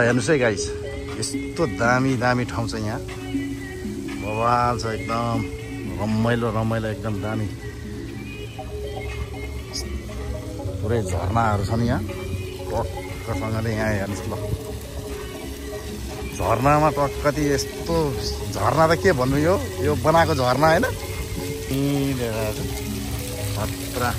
हेर्नुहोस् है गाइस, यस्तो दामी दामी ठाउँ छ यहाँ। बवाल छ एकदम, रमाइलो रमाइलो एकदम दामी। पुरै झरनाहरू छन् यहाँ टक्कसँगले। यहाँ हेर्नुहोस् ल, झरनामा टक्कति यस्तो झरना त के भन्नु, यो बनाएको झरना होइन, खतरा।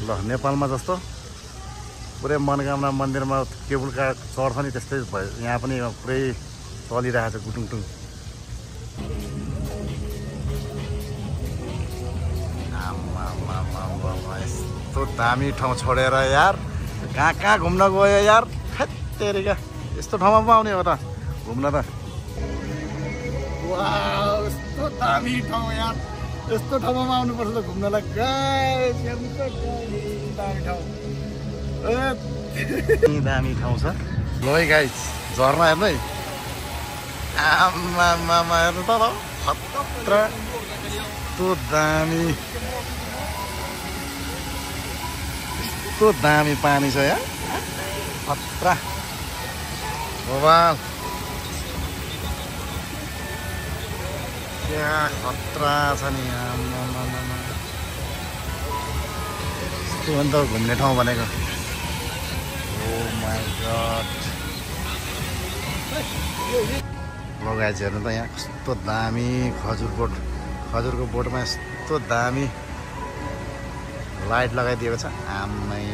ल नेपालमा जस्तो पुरै मनोकामना मन्दिरमा केबुल कार चढ्छ नि, त्यस्तै भयो यहाँ पनि पुरै चलिरहेको छ गुटुङटुङ। यस्तो दामी ठाउँ छोडेर यार कहाँ कहाँ घुम्न गयो यार, हेत्तेरिका यस्तो ठाउँमा पो आउने हो त घुम्न त। वाउ यस्तो दामी ठाउँ यार, यस्तो ठाउँमा आउनुपर्छ त घुम्नलाई। गाइस दामी ठाउँ, दामी ठाउँ छ। ल है गाइस, झरना हेर्नु है, आमामा हेर्नु त खतरा, यस्तो दामी, यस्तो दामी पानी छ यहाँ, खतरा बवाल। क्या खतरा छ नि, आमामा यस्तो हो नि त घुम्ने ठाउँ भनेको। ओ माई गड। लगाएछ हेर्नु त यहाँ कस्तो दामी खजुरको बोटमा यस्तो दामी लाइट लगाइदिएको छ। आमै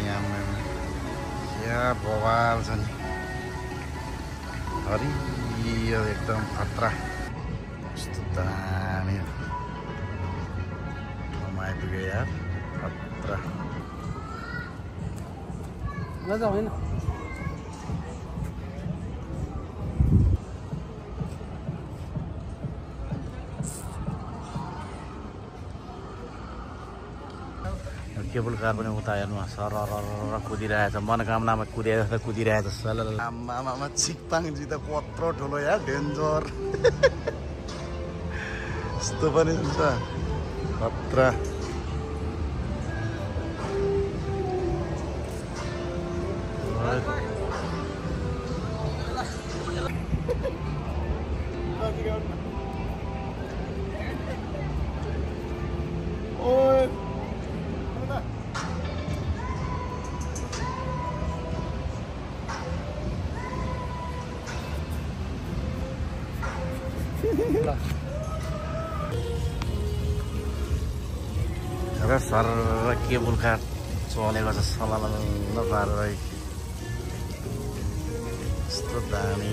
क्या बवाल छ नि, हरियो एकदम खतरा, यस्तो दामी ठाउँमा आइपुग्यो यार, खतरा। केबुल कार पनि उता हेर्नु सर कुदिरहेछ, मनोकामनामा कुदे जस्तो कुदिरहेछ। आमामा छिकपाङजी त कत्रो ठुलो यार, डेन्जर। यस्तो पनि हुन्छ खतरा। र सर केबुल कार चलेको छ सलल्ल पारेर, यस्तो दामी।